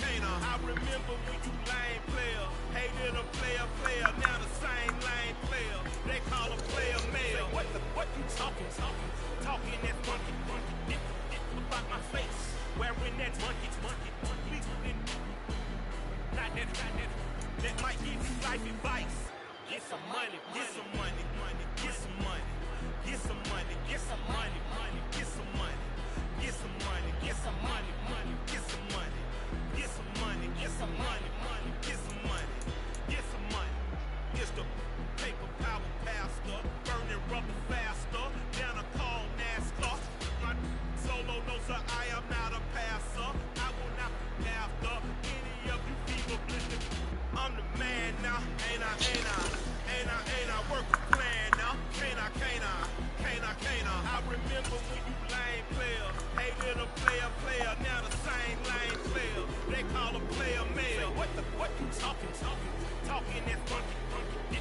I remember when you lame player, hated a player, now the same lame player. They call a player mayor. What you talking? Talking that monkey. About my face, wearing that monkey. Not that might give you life advice. Get some money, get some money, get some money, get some money, get some money, get some money, get some money, get some money, get some money, get some money, get some money, get some money, get some money. It's the paper power pastor, burning rubber faster, down a call NASCAR. My solo knows that I am not a passer. I will not be after any of you people blitzing. I'm the man now, ain't I? Work a plan now, can't I? I remember when you lame player, hated a player, now the same lame player. They call a player mayor. What you talking that funky.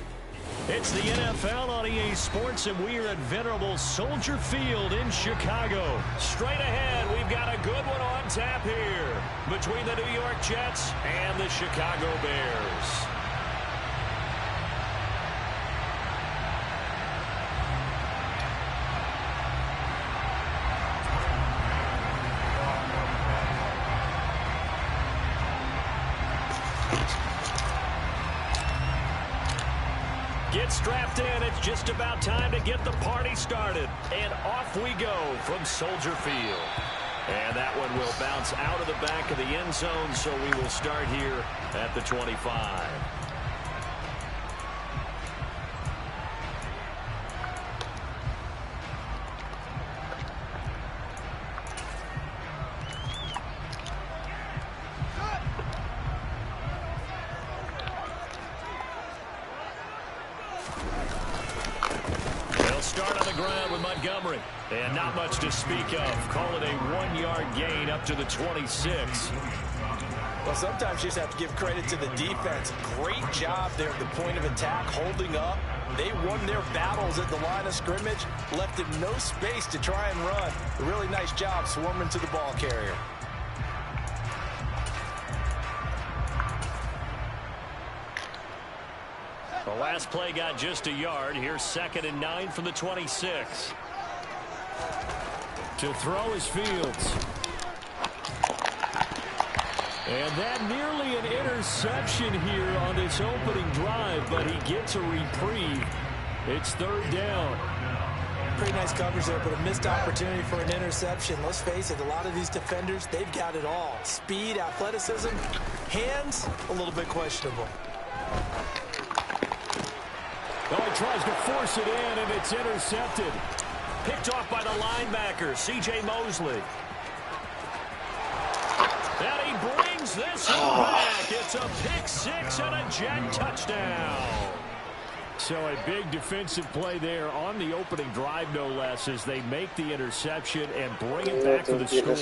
It's the NFL on EA Sports, and we are at venerable Soldier Field in Chicago. Straight ahead, we've got a good one on tap here between the New York Jets and the Chicago Bears. Get strapped in. It's just about time to get the party started. And off we go from Soldier Field. And that one will bounce out of the back of the end zone, so we will start here at the 25. Start on the ground with Montgomery. And not much to speak of. Call it a 1-yard gain up to the 26. Well, sometimes you just have to give credit to the defense. Great job there at the point of attack, holding up. They won their battles at the line of scrimmage, left him no space to try and run. A really nice job swarming to the ball carrier. The last play got just a yard. Here's 2nd and 9 from the 26. To throw is Fields. And that nearly an interception here on this opening drive, but he gets a reprieve. It's 3rd down. Pretty nice coverage there, but a missed opportunity for an interception. Let's face it, a lot of these defenders, they've got it all. Speed, athleticism, hands, a little bit questionable. Oh, he tries to force it in, and it's intercepted. Picked off by the linebacker, C.J. Mosley. And he brings this one back. It's a pick six and a Jet touchdown. So a big defensive play there on the opening drive, no less, as they make the interception and bring it back for the score.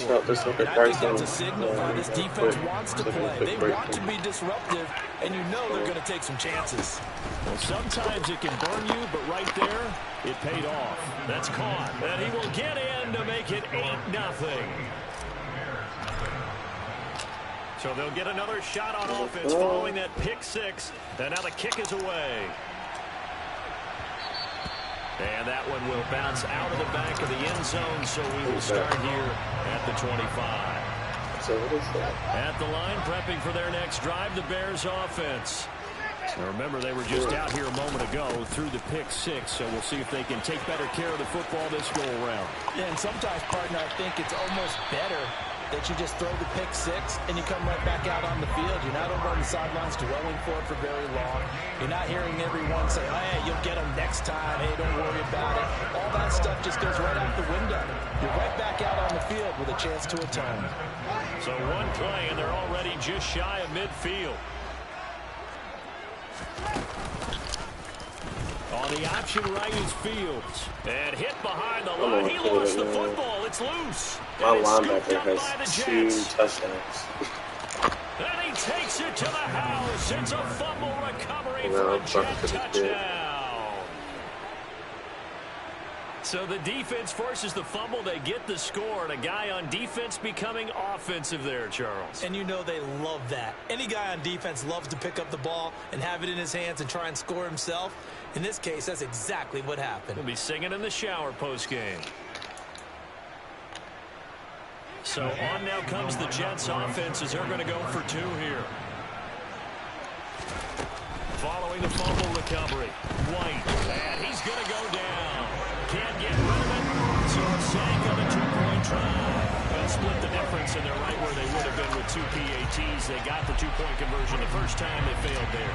And I think that's a signal how this defense wants to play. They want to be disruptive, and you know they're going to take some chances. Well, sometimes it can burn you, but right there, it paid off. That's caught. And he will get in to make it 8-0. So they'll get another shot on offense following that pick six. And now the kick is away. And that one will bounce out of the back of the end zone, so we will start here at the 25. So what is that? At the line, prepping for their next drive, the Bears offense. Now remember, they were just out here a moment ago through the pick six, so we'll see if they can take better care of the football this go-around. Yeah, and sometimes, partner, I think it's almost better that you just throw the pick six and you come right back out on the field. You're not over on the sidelines dwelling for it for very long. You're not hearing everyone say, oh, hey, you'll get them next time. Hey, don't worry about it. All that stuff just goes right out the window. You're right back out on the field with a chance to atone. So one play, and they're already just shy of midfield. On the option right is Fields. And hit behind the line. He lost the football. It's loose. My linebacker has 2 touchdowns. And he takes it to the house. It's a fumble recovery for a Jet touchdown. So the defense forces the fumble. They get the score, and a guy on defense becoming offensive there, Charles. And you know they love that. Any guy on defense loves to pick up the ball and have it in his hands and try and score himself. In this case, that's exactly what happened. He'll be singing in the shower post-game. So on now comes the Jets offense as they're going to go for 2 here. Following the fumble recovery, White, and he's going to go down. Can't get rid of it, so a sack on a 2-point try. They'll split the difference, and they're right where they would have been with 2 PATs. They got the 2-point conversion the first time. They failed there.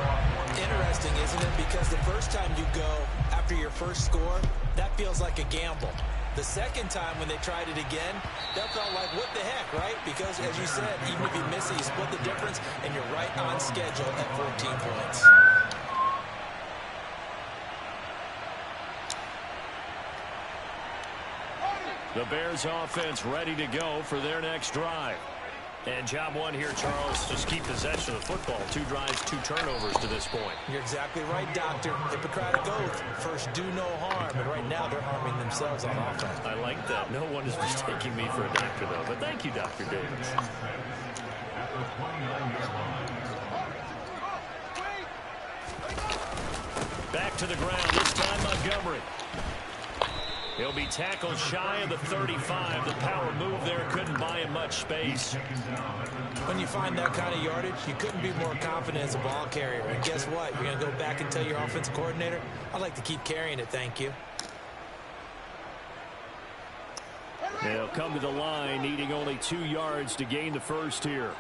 Interesting, isn't it? Because the first time you go after your first score, that feels like a gamble. The second time when they tried it again, that felt like, what the heck, right? Because, as you said, even if you miss it, you split the difference, and you're right on schedule at 14 points. The Bears offense ready to go for their next drive. And job one here, Charles, just keep possession of the football. 2 drives, 2 turnovers to this point. You're exactly right, Doctor. Hippocratic oath. First, do no harm. And right now, they're harming themselves on offense. I like that. No one is mistaking me for a doctor, though. But thank you, Dr. Davis. Back to the ground. This time, Montgomery. He'll be tackled shy of the 35. The power move there couldn't buy him much space. When you find that kind of yardage, you couldn't be more confident as a ball carrier. And guess what? You're going to go back and tell your offensive coordinator, I'd like to keep carrying it, thank you. They'll come to the line, needing only 2 yards to gain the first here.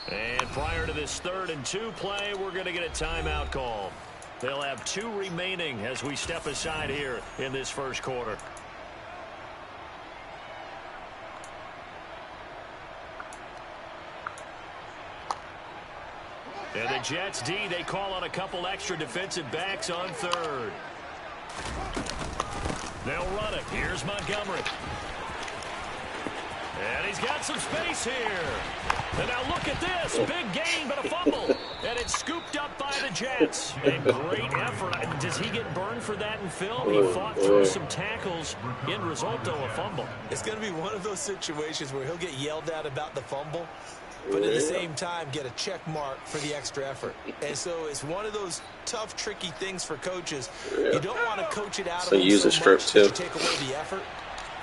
And prior to this 3rd and 2 play, we're going to get a timeout call. They'll have 2 remaining as we step aside here in this first quarter. And the Jets D, they call on a couple extra defensive backs on 3rd. They'll run it. Here's Montgomery. And he's got some space here. And now look at this. Big gain, but a fumble. And it's scooped up by the Jets. A great effort. Does he get burned for that in film? He fought through some tackles. End result, though, a fumble. It's going to be one of those situations where he'll get yelled at about the fumble, but at the same time get a check mark for the extra effort. And so it's one of those tough, tricky things for coaches. You don't want to coach it out of them use a strip much too. that you take away the effort.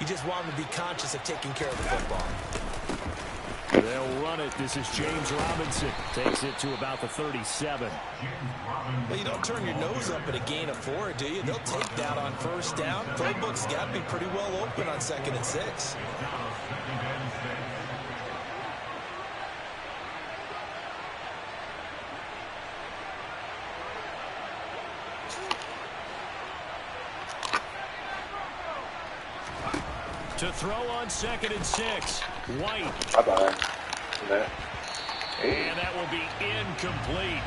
You just want them to be conscious of taking care of the football. They'll run it. This is James Robinson. Takes it to about the 37. Well, you don't turn your nose up at a gain of 4, do you? They'll take that on first down. Playbook's got to be pretty well open on 2nd and 6. To throw on 2nd and 6. White. Bye-bye. And that will be incomplete.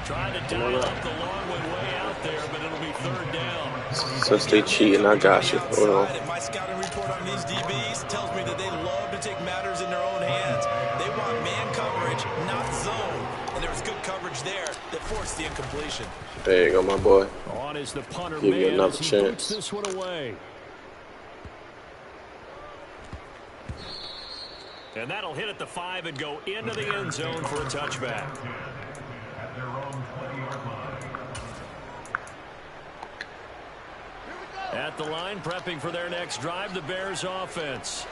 Trying to dial up the long way out there, but it'll be 3rd down. Since they cheating, I got you. Hold on. My scouting report on these DBs tells me that they love to take matters in their own hands. They want man coverage, not zone. And there was good coverage there that forced the incompletion. There you go, my boy. On is the punter, Give you man, another as he chance. boots this one away. And that'll hit at the 5 and go into the end zone for a touchback. At the line, prepping for their next drive, the Bears offense.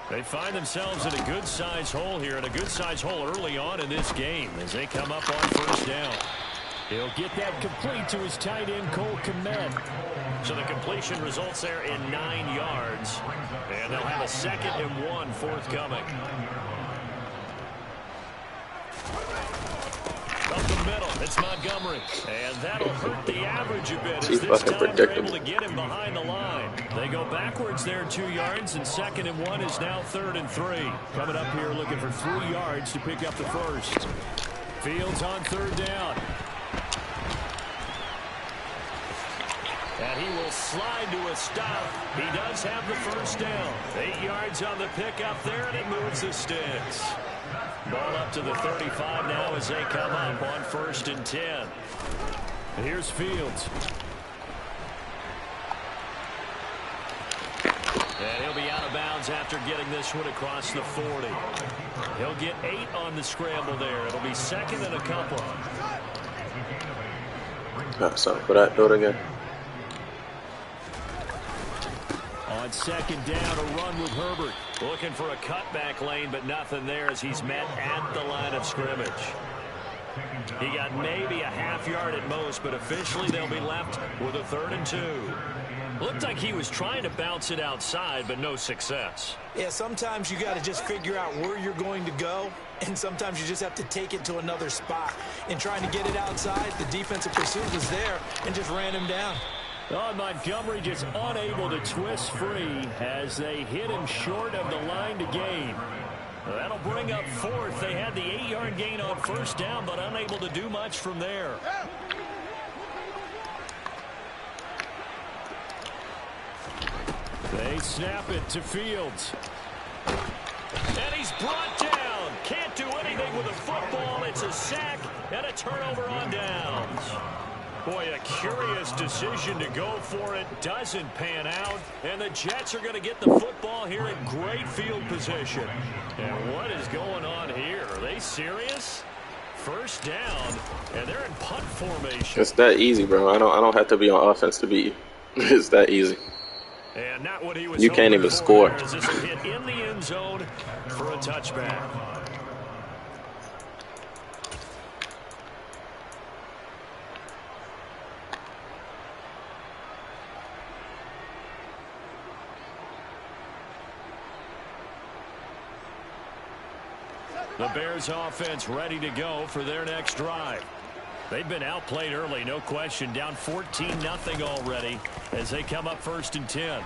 They find themselves in a good-sized hole here, and a good-sized hole early on in this game as they come up on first down. He'll get that complete to his tight end, Cole Kmet. So the completion results there in 9 yards. And they'll have a 2nd and 1 forthcoming. Up the middle, it's Montgomery. And that'll hurt the average a bit as this time they're able to get him behind the line. They go backwards there 2 yards, and 2nd and 1 is now 3rd and 3. Coming up here looking for 3 yards to pick up the first. Fields on 3rd down. And he will slide to a stop. He does have the first down. 8 yards on the pickup there, and it moves the sticks. Ball up to the 35 now as they come up on 1st and 10. Here's Fields. And he'll be out of bounds after getting this one across the 40. He'll get 8 on the scramble there. It'll be second and a couple. Got something for that. Do it again. On second down, a run with Herbert. Looking for a cutback lane, but nothing there as he's met at the line of scrimmage. He got maybe a half yard at most, but officially they'll be left with a 3rd and 2. Looked like he was trying to bounce it outside, but no success. Yeah, sometimes you got to just figure out where you're going to go, and sometimes you just have to take it to another spot. In trying to get it outside, the defensive pursuit was there and just ran him down. Oh, Montgomery just unable to twist free as they hit him short of the line to gain. That'll bring up 4th. They had the 8-yard gain on first down, but unable to do much from there. They snap it to Fields. And he's brought down. Can't do anything with the football. It's a sack and a turnover on downs. Boy, a curious decision to go for it. Doesn't pan out. And the Jets are going to get the football here in great field position. And what is going on here? Are they serious? First down, and they're in punt formation. It's that easy, bro. I don't have to be on offense to beat you. It's that easy. And not what he was you can't even score. As this will hit in the end zone for a touchback. The Bears offense ready to go for their next drive. They've been outplayed early, no question. Down 14-0 already as they come up 1st and 10.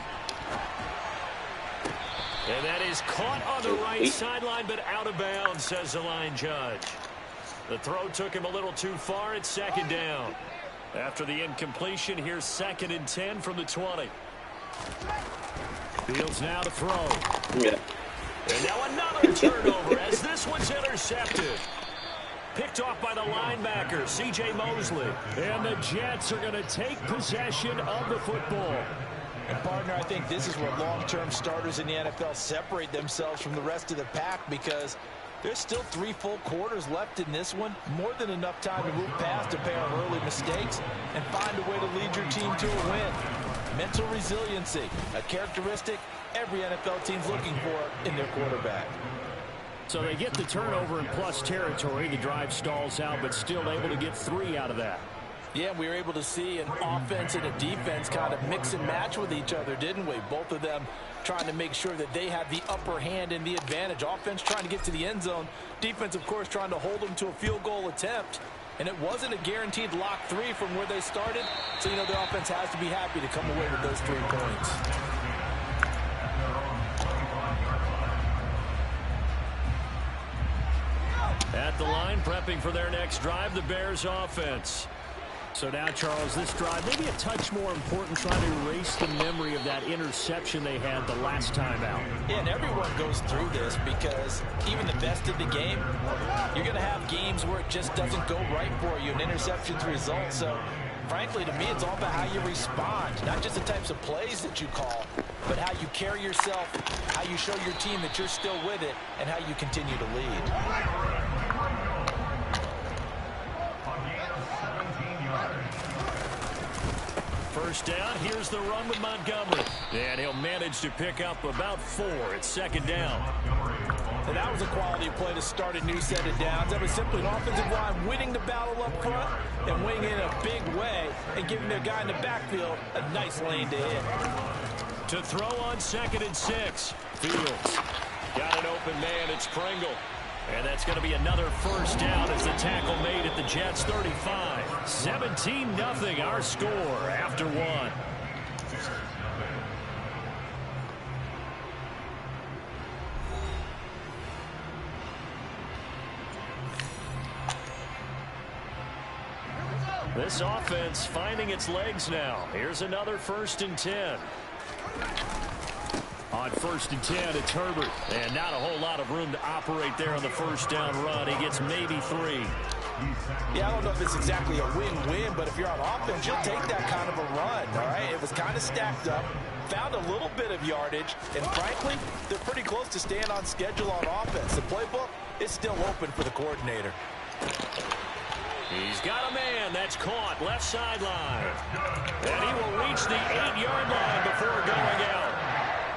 And that is caught on the right sideline, but out of bounds, says the line judge. The throw took him a little too far. It's 2nd down. After the incompletion, here's 2nd and 10 from the 20. Fields now to throw. Yeah. And now another turnover as this one's intercepted. Picked off by the linebacker, C.J. Mosley. And the Jets are going to take possession of the football. And, partner, I think this is where long-term starters in the NFL separate themselves from the rest of the pack because there's still 3 full quarters left in this one. More than enough time to move past a pair of early mistakes and find a way to lead your team to a win. Mental resiliency, a characteristic every NFL team's looking for in their quarterback. So they get the turnover in plus territory. The drive stalls out, but still able to get 3 out of that. Yeah, we were able to see an offense and a defense kind of mix and match with each other, didn't we? Both of them trying to make sure that they have the upper hand and the advantage. Offense trying to get to the end zone. Defense, of course, trying to hold them to a field goal attempt. And it wasn't a guaranteed lock 3 from where they started. So, you know, the offense has to be happy to come away with those 3 points. At the line, prepping for their next drive, the Bears offense. So now, Charles, this drive maybe a touch more important, trying to erase the memory of that interception they had the last time out. Yeah, and everyone goes through this because even the best of the game, you're going to have games where it just doesn't go right for you, and interceptions result. So, frankly, to me, it's all about how you respond, not just the types of plays that you call, but how you carry yourself, how you show your team that you're still with it, and how you continue to lead. First down, here's the run with Montgomery. And he'll manage to pick up about 4. It's 2nd down. And that was a quality play to start a new set of downs. That was simply an offensive line winning the battle up front and winning in a big way and giving their guy in the backfield a nice lane to hit. To throw on 2nd and 6. Fields got an open man. It's Pringle. And that's going to be another first down as the tackle made at the Jets' 35. 17-0 our score after 1. This offense finding its legs now. Here's another 1st and 10. On 1st and 10, it's Herbert. And not a whole lot of room to operate there on the first down run. He gets maybe 3. Yeah, I don't know if it's exactly a win-win, but if you're on offense, you'll take that kind of a run, all right? It was kind of stacked up, found a little bit of yardage, and frankly, they're pretty close to staying on schedule on offense. The playbook is still open for the coordinator. He's got a man that's caught left sideline. And he will reach the 8-yard line before going out.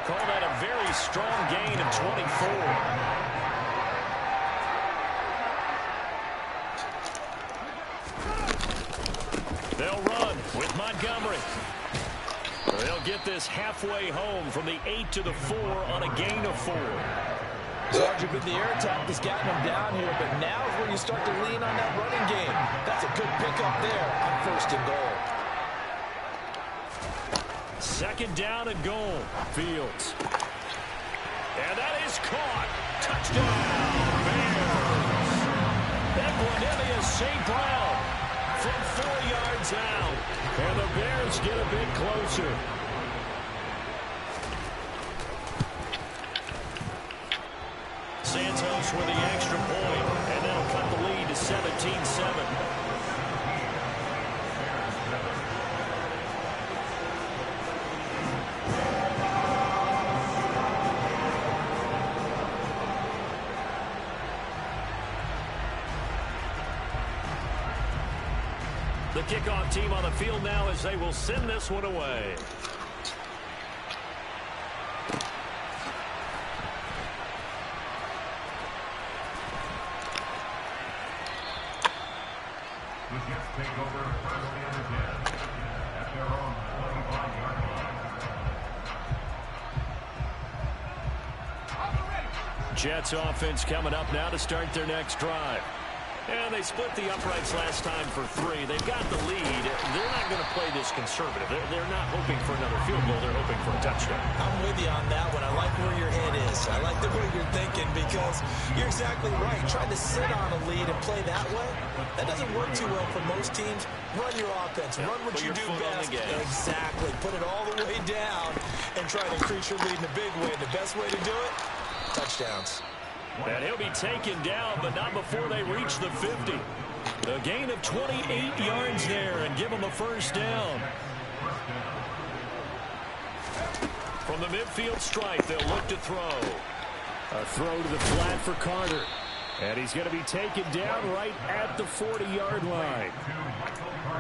Call that a very strong gain of 24. They'll run with Montgomery. They'll get this halfway home from the 8 to the 4 on a gain of 4. Sargent in the air attack has gotten him down here, but now is where you start to lean on that running game. That's a good pickup there on 1st and goal. 2nd down and goal. Fields. And that is caught. Touchdown, Bears. Equanimeous St. Brown from 4 yards out. And the Bears get a bit closer. Santos with the extra point, and that'll cut the lead to 17-7. The kickoff team on the field now as they will send this one away. Jets offense coming up now to start their next drive. And they split the uprights last time for 3. They've got the lead. They're not going to play this conservative. They're not hoping for another field goal. They're hoping for a touchdown. I'm with you on that one. I like where your head is. I like the way you're thinking because you're exactly right. Trying to sit on a lead and play that way, that doesn't work too well for most teams. Run your offense. Run what you do best. Exactly. Put it all the way down and try to increase your lead in a big way. The best way to do it, touchdowns. And he'll be taken down, but not before they reach the 50. A gain of 28 yards there and give them a 1st down. From the midfield stripe, they'll look to throw. A throw to the flat for Carter. And he's going to be taken down right at the 40-yard line.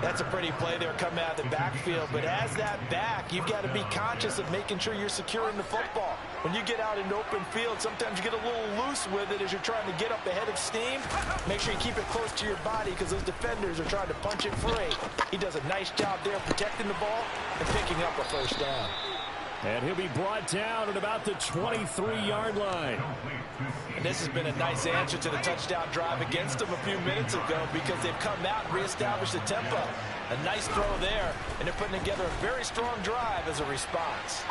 That's a pretty play there coming out of the backfield. But as that back, you've got to be conscious of making sure you're securing the football. When you get out in open field, sometimes you get a little loose with it as you're trying to get up ahead of steam. Make sure you keep it close to your body because those defenders are trying to punch it free. He does a nice job there protecting the ball and picking up a 1st down. And he'll be brought down at about the 23-yard line. And this has been a nice answer to the touchdown drive against them a few minutes ago because they've come out and reestablished the tempo. A nice throw there, and they're putting together a very strong drive as a response.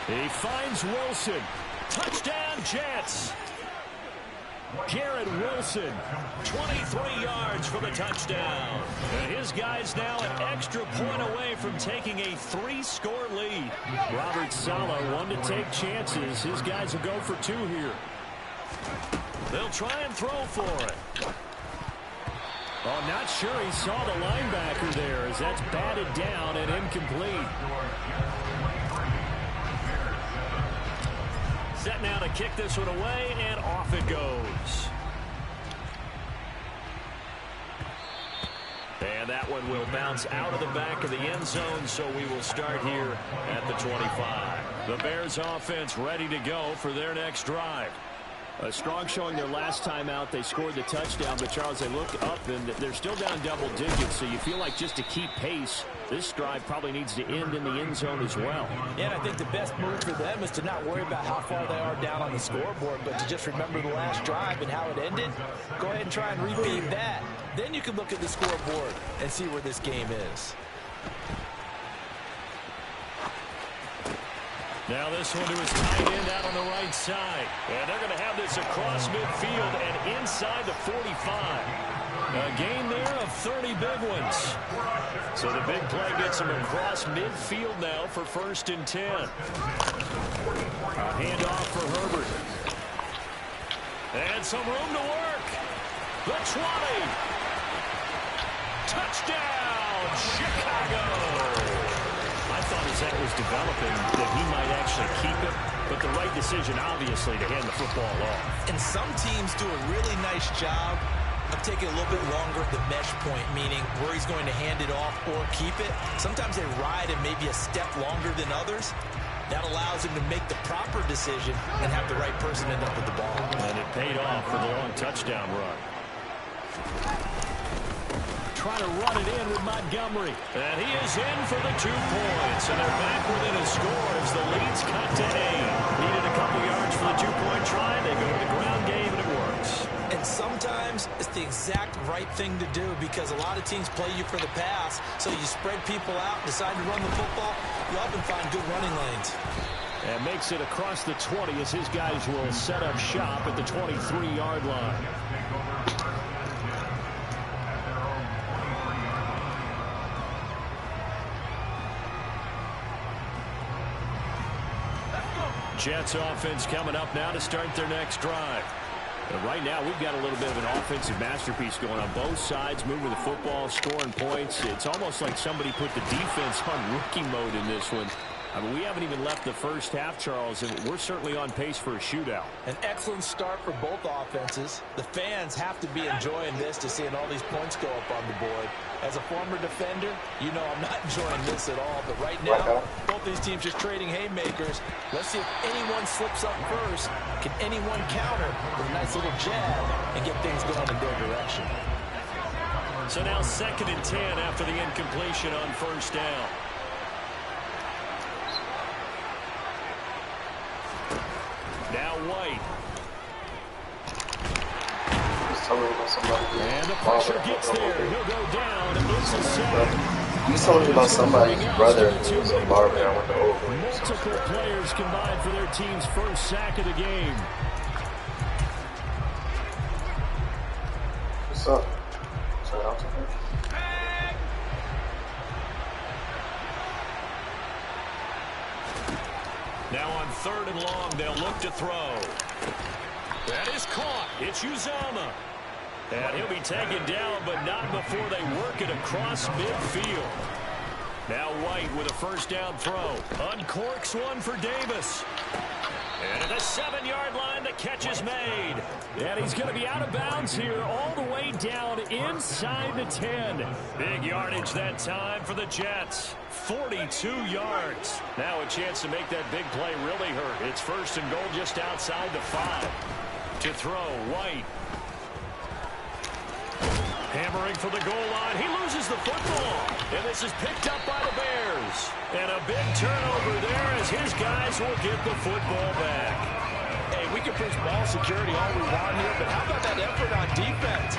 He finds Wilson. Touchdown, Jets. Garrett Wilson, 23 yards for the touchdown. And his guys now an extra point away from taking a 3-score lead. Robert Saleh wanted to take chances. His guys will go for 2 here. They'll try and throw for it. Oh, not sure he saw the linebacker there as that's batted down and incomplete. Set now to kick this one away, and off it goes. And that one will bounce out of the back of the end zone, so we will start here at the 25. The Bears offense ready to go for their next drive. A strong showing their last time out. They scored the touchdown, but Charles, they look up and they're still down double digits, so you feel like just to keep pace, this drive probably needs to end in the end zone as well. Yeah, and I think the best move for them is to not worry about how far they are down on the scoreboard, but to just remember the last drive and how it ended. Go ahead and try and repeat that. Then you can look at the scoreboard and see where this game is. Now this one to his tight end out on the right side. And they're going to have this across midfield and inside the 45. A gain there of 30 big ones. So the big play gets him across midfield now for 1st and 10. A handoff for Herbert. And some room to work. The 20. Touchdown, Chicago. I thought as that was developing that he might actually keep it, but the right decision, obviously, to hand the football off. And some teams do a really nice job of taking a little bit longer at the mesh point, meaning where he's going to hand it off or keep it. Sometimes they ride it maybe a step longer than others. That allows him to make the proper decision and have the right person end up with the ball. And it paid off for the long touchdown run. Trying to run it in with Montgomery. And he is in for the 2 points. And they're back within a score as the lead's cut to 8. Needed a couple yards for the 2-point try. They go to the ground game, and it works. And sometimes it's the exact right thing to do because a lot of teams play you for the pass. So you spread people out, decide to run the football. You often find good running lanes. And makes it across the 20 as his guys will set up shop at the 23-yard line. Jets offense coming up now to start their next drive. And right now, we've got a little bit of an offensive masterpiece going on both sides, moving the football, scoring points. It's almost like somebody put the defense on rookie mode in this one. I mean, we haven't even left the first half, Charles, and we're certainly on pace for a shootout. An excellent start for both offenses. The fans have to be enjoying this to seeing all these points go up on the board. As a former defender, you know I'm not enjoying this at all. But right now, both these teams just trading haymakers. Let's see if anyone slips up first. Can anyone counter with a nice little jab and get things going in their direction? So now 2nd and 10 after the incompletion on first down. Now White. And the pressure gets there. He'll go down. It's a sack. He's told me about somebody's brother who was a barber. I went to over. Multiple players combined for their team's first sack of the game. What's up? Shout out to him. Now on 3rd and long, they'll look to throw. That is caught. It's Uzomah. And he'll be taken down, but not before they work it across midfield. Now White with a first down throw. Uncorks one for Davis. And at the 7-yard line, the catch is made. And he's going to be out of bounds here all the way down inside the 10. Big yardage that time for the Jets. 42 yards. Now a chance to make that big play really hurt. It's 1st and goal just outside the 5. To throw, White. Hammering for the goal line. He loses the football. And this is picked up by the Bears. And a big turnover there as his guys will get the football back. Hey, we can preach ball security all we want here, but how about that effort on defense?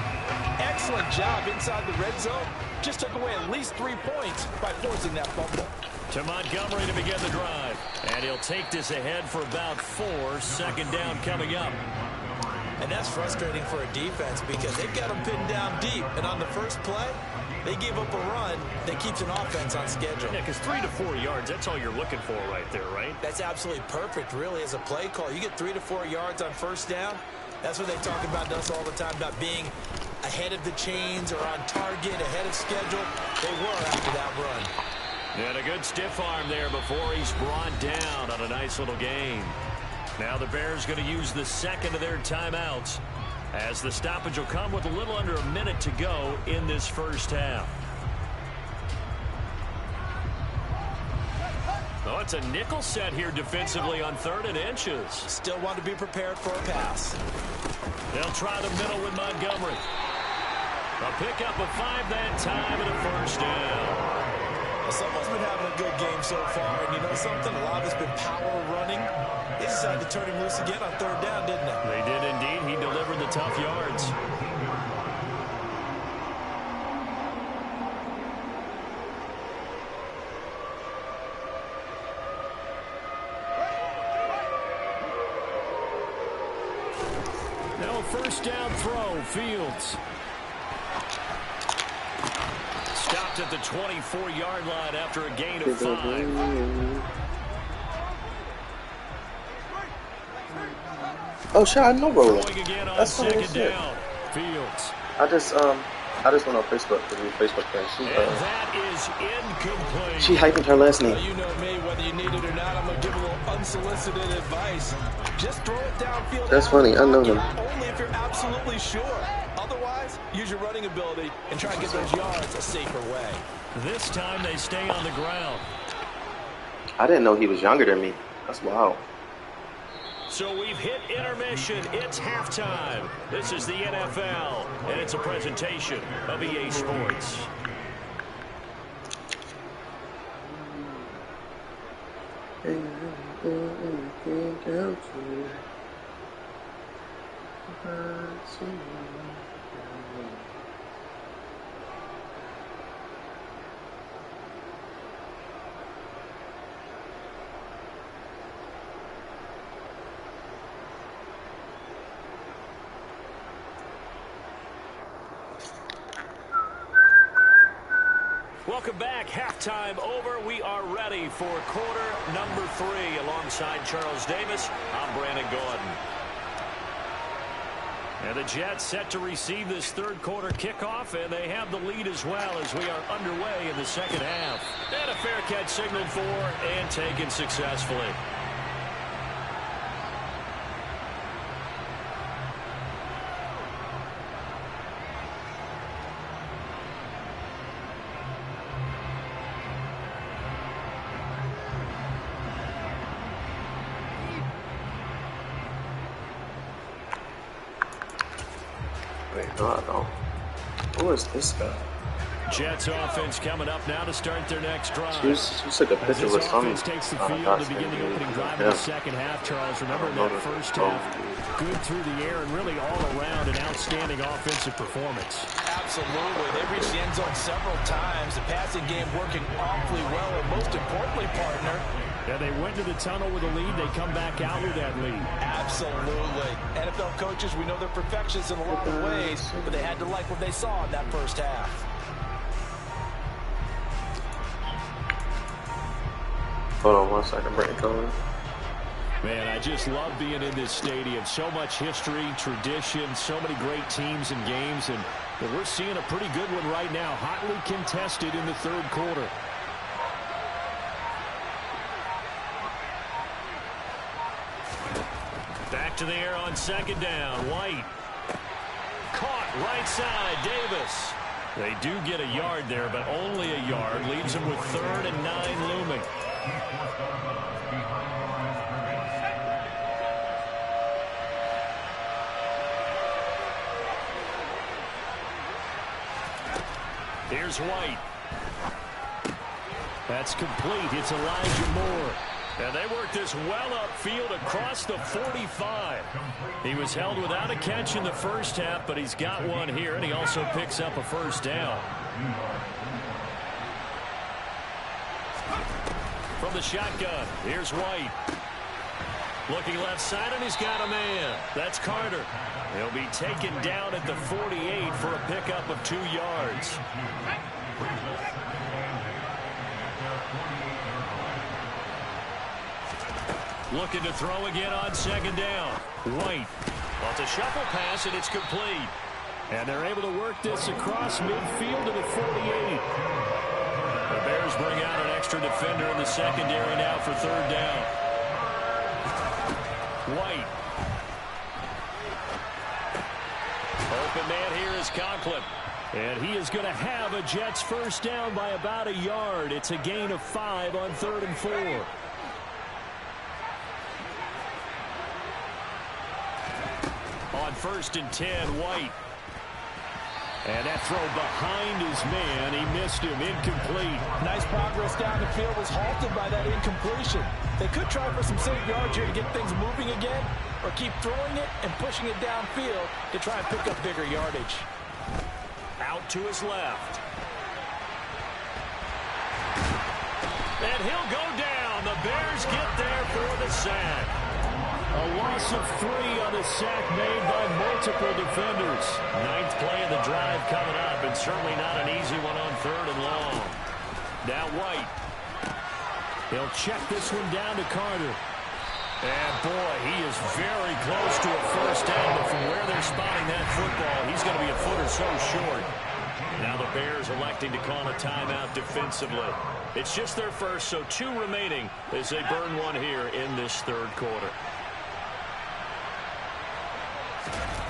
Excellent job inside the red zone. Just took away at least 3 points by forcing that fumble. To Montgomery to begin the drive. And he'll take this ahead for about 4. 2nd down coming up. And that's frustrating for a defense because they've got them pinned down deep. And on the first play, they gave up a run that keeps an offense on schedule. Yeah, because 3 to 4 yards, that's all you're looking for right there, right? That's absolutely perfect, really, as a play call. You get 3 to 4 yards on first down. That's what they talk about us all the time, about being ahead of the chains or on target, ahead of schedule. They were after that run. And a good stiff arm there before he's brought down on a nice little gain. Now the Bears going to use the 2nd of their timeouts as the stoppage will come with a little under a minute to go in this first half. Oh, it's a nickel set here defensively on 3rd and inches. Still want to be prepared for a pass. They'll try the middle with Montgomery. A pickup of 5 that time and a first down. Someone's been having a good game so far, and you know something? A lot of it's been power running. They decided to turn him loose again on 3rd down, didn't they? They did indeed. He delivered the tough yards. Now a first down throw, Fields. Stopped at the 24-yard line after a gain of 5. Oh, shit, I know rolling. Again on That's funny 2nd as shit. down. Fields I just went on Facebook to do Facebook friends. That is incomplete. She heightened her last name. Well, you know me, whether you need it or not, I'm going to give a little unsolicited advice. Just throw it downfield. That's funny. I know them. Only if you're absolutely sure. Otherwise, use your running ability and try and get those yards a safer way. This time they stay on the ground. I didn't know he was younger than me. That's wild. So we've hit intermission. It's halftime. This is the NFL, and it's a presentation of EA Sports. Welcome back. Halftime over. We are ready for quarter number 3. Alongside Charles Davis, I'm Brandon Gordon. And the Jets set to receive this third quarter kickoff, and they have the lead as well as we are underway in the second half. And a fair catch signaled for and taken successfully. Who is this guy? Jets offense coming up now to start their next drive. She took a picture with some. Takes the field to begin the opening drive of the second half, Charles. Remember in that first half, good through the air and really all around an outstanding offensive performance. Absolutely. They reached the end zone several times. The passing game working awfully well, and most importantly, partner, yeah, they went to the tunnel with a lead. They come back out with that lead. Absolutely. NFL coaches, we know they're perfectionists in a lot of ways, but they had to like what they saw in that first half. Hold on 1 second, Brandon Cohen. Man, I just love being in this stadium. So much history, tradition, so many great teams and games, and we're seeing a pretty good one right now, hotly contested in the third quarter. Back to the air on second down. White. Caught right side. Davis. They do get a yard there, but only a yard. Leaves them with 3rd and 9 looming. Here's White. That's complete. It's Elijah Moore. And they work this well upfield across the 45. He was held without a catch in the first half, but he's got one here, and he also picks up a first down. From the shotgun, here's White. Looking left side, and he's got a man. That's Carter. He'll be taken down at the 48 for a pickup of 2 yards. Looking to throw again on second down. White. Well, it's a shuffle pass, and it's complete. And they're able to work this across midfield to the 48. The Bears bring out an extra defender in the secondary now for 3rd down. White. Open man here is Conklin. And he is going to have a Jets first down by about a yard. It's a gain of 5 on 3rd and 4. On 1st and 10, White. And that throw behind his man. He missed him. Incomplete. Nice progress down the field was halted by that incompletion. They could try for some safe yards here to get things moving again, or keep throwing it and pushing it downfield to try and pick up bigger yardage. Out to his left. And he'll go down. The Bears get there for the sack. A loss of 3 on the sack made by multiple defenders. 9th play of the drive coming up, and certainly not an easy one on 3rd and long. Now White. He'll check this one down to Carter. And, boy, he is very close to a first down, but from where they're spotting that football, he's going to be a foot or so short. Now the Bears electing to call a timeout defensively. It's just their first, so 2 remaining as they burn one here in this third quarter.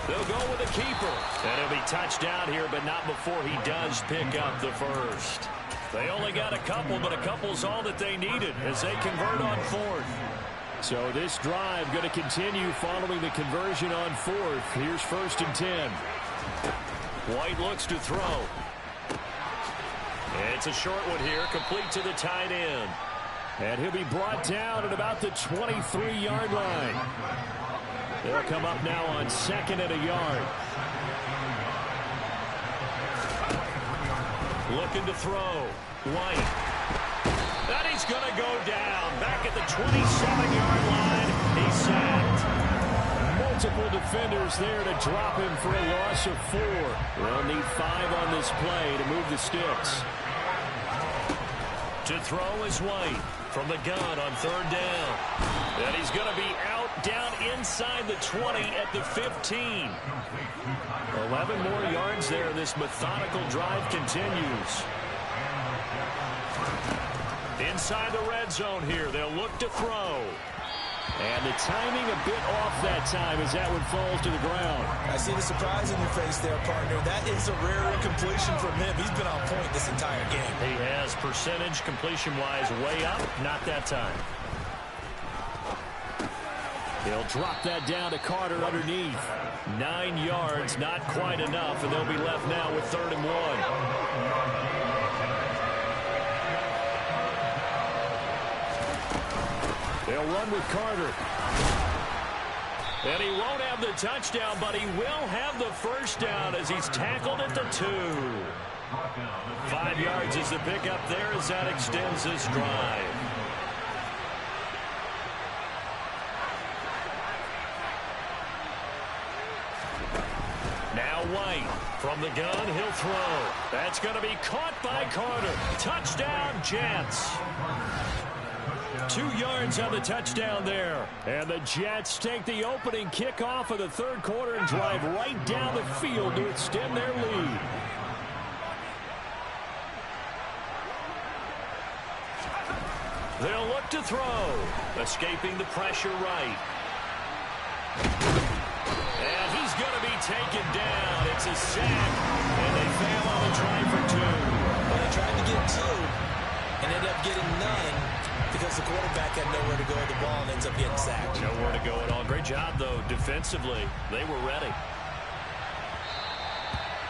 They'll go with a keeper. And he'll be touched down here, but not before he does pick up the first. They only got a couple, but a couple's all that they needed as they convert on 4th. So this drive going to continue following the conversion on 4th. Here's 1st and 10. White looks to throw. It's a short one here, complete to the tight end. And he'll be brought down at about the 23-yard line. They'll come up now on 2nd and a yard. Looking to throw. White. And he's going to go down. Back at the 27-yard line. He's sacked. Multiple defenders there to drop him for a loss of 4. They'll need 5 on this play to move the sticks. To throw is White from the gun on 3rd down. And he's going to be out down inside the 20 at the 15. 11 more yards there. This methodical drive continues. Inside the red zone here. They'll look to throw. And the timing a bit off that time as that one falls to the ground. I see the surprise in your face there, partner. That is a rare incompletion from him. He's been on point this entire game. He has percentage completion-wise way up. Not that time. He'll drop that down to Carter underneath. 9 yards, not quite enough, and they'll be left now with 3rd and 1. They'll run with Carter. And he won't have the touchdown, but he will have the first down as he's tackled at the 2. 5 yards is the pickup there as that extends this drive. Now White from the gun, he'll throw. That's going to be caught by Carter. Touchdown, Jets. 2 yards on the touchdown there. And the Jets take the opening kickoff of the third quarter and drive right down the field to extend their lead. They'll look to throw. Escaping the pressure right. And he's going to be taken down. It's a sack. And they fail on the try for 2. Well, they tried to get 2 and ended up getting none because the quarterback had nowhere to go with the ball and ends up getting sacked. Nowhere to go at all. Great job, though, defensively. They were ready.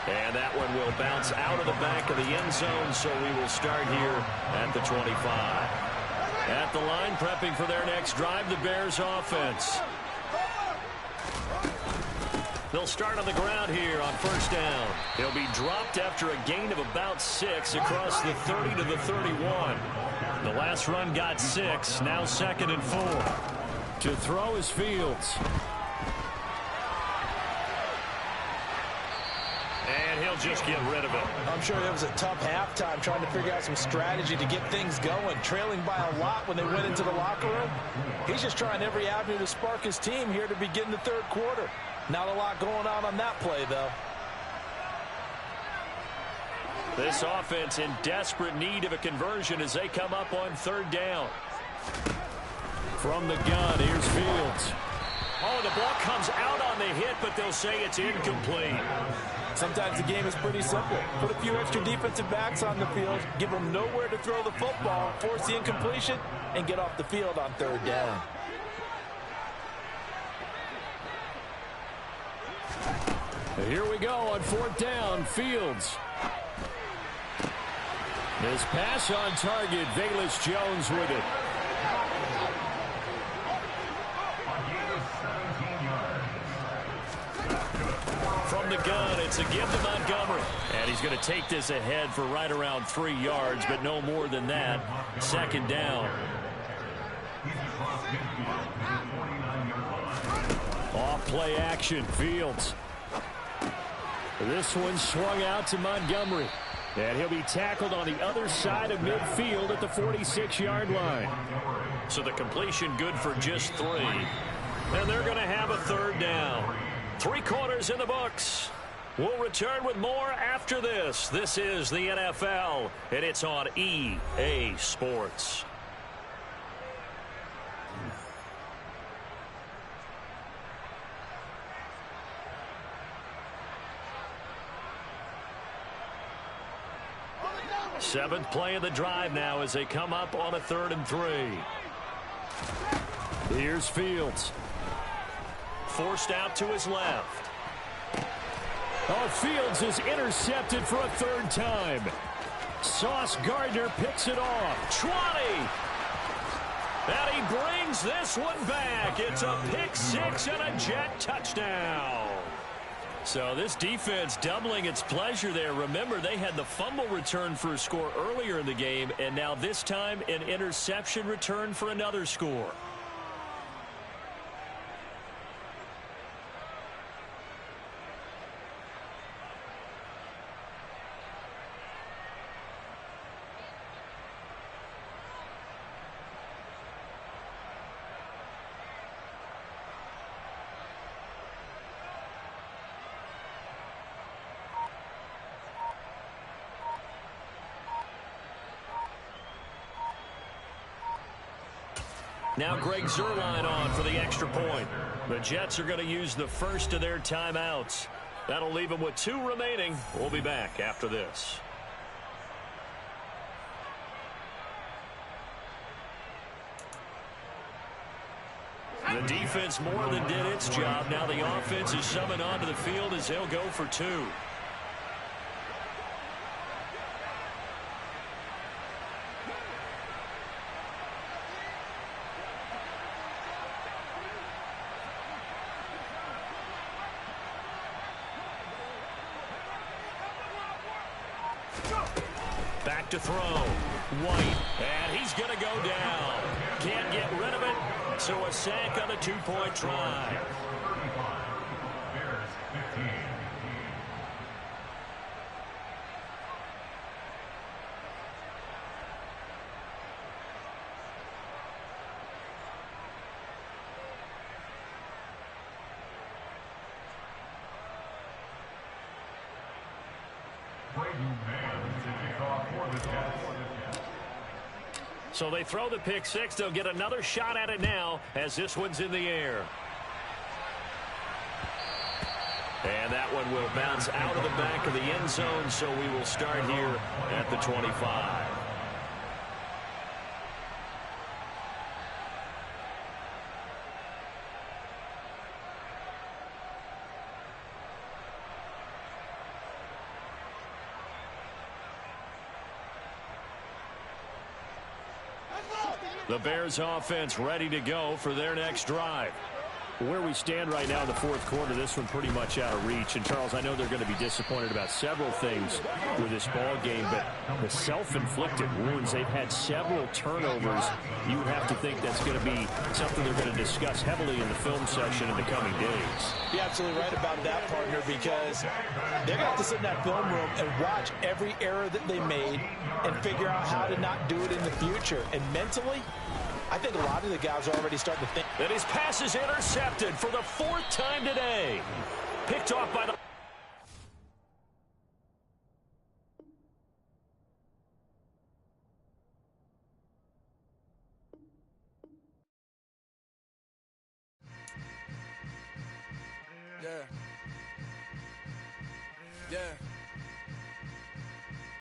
And that one will bounce out of the back of the end zone, so we will start here at the 25. At the line, prepping for their next drive, the Bears offense. They'll start on the ground here on first down. He'll be dropped after a gain of about 6 across the 30 to the 31. The last run got 6, now 2nd and 4. To throw is Fields. And he'll just get rid of it. I'm sure it was a tough halftime trying to figure out some strategy to get things going, trailing by a lot when they went into the locker room. He's just trying every avenue to spark his team here to begin the third quarter. Not a lot going on that play, though. This offense in desperate need of a conversion as they come up on third down. From the gun, here's Fields. Oh, the ball comes out on the hit, but they'll say it's incomplete. Sometimes the game is pretty simple. Put a few extra defensive backs on the field, give them nowhere to throw the football, force the incompletion, and get off the field on third down. Here we go on fourth down, Fields. His pass on target, Velus Jones with it. From the gun, it's a give to Montgomery. And he's going to take this ahead for right around 3 yards, but no more than that. Second down. Off play action, Fields. This one swung out to Montgomery. And he'll be tackled on the other side of midfield at the 46-yard line. So the completion good for just 3. And they're going to have a 3rd down. 3 quarters in the books. We'll return with more after this. This is the NFL, and it's on EA Sports. Seventh play of the drive now as they come up on a 3rd and 3. Here's Fields. Forced out to his left. Oh, Fields is intercepted for a 3rd time. Sauce Gardner picks it off. 20. And he brings this one back. It's a pick 6 and a Jet touchdown. So this defense doubling its pleasure there. Remember, they had the fumble return for a score earlier in the game, and now this time an interception return for another score. Now Greg Zuerlein on for the extra point. The Jets are going to use the first of their timeouts. That'll leave them with 2 remaining. We'll be back after this. The defense more than did its job. Now the offense is summoned onto the field as they'll go for 2. Back to throw. White. And he's going to go down. Can't get rid of it. So a sack on the 2-point try. So they throw the pick 6. They'll get another shot at it now as this one's in the air. And that one will bounce out of the back of the end zone, so we will start here at the 25. The Bears offense ready to go for their next drive. Where we stand right now in the 4th quarter, this one pretty much out of reach. And, Charles, I know they're going to be disappointed about several things with this ball game, but the self-inflicted wounds, they've had several turnovers. You would have to think that's going to be something they're going to discuss heavily in the film section in the coming days. You're absolutely right about that, partner, because they're going to have to sit in that film room and watch every error that they made and figure out how to not do it in the future. And mentally, I think a lot of the guys are already starting to think. And his pass is intercepted for the 4th time today. Picked off by the... Yeah.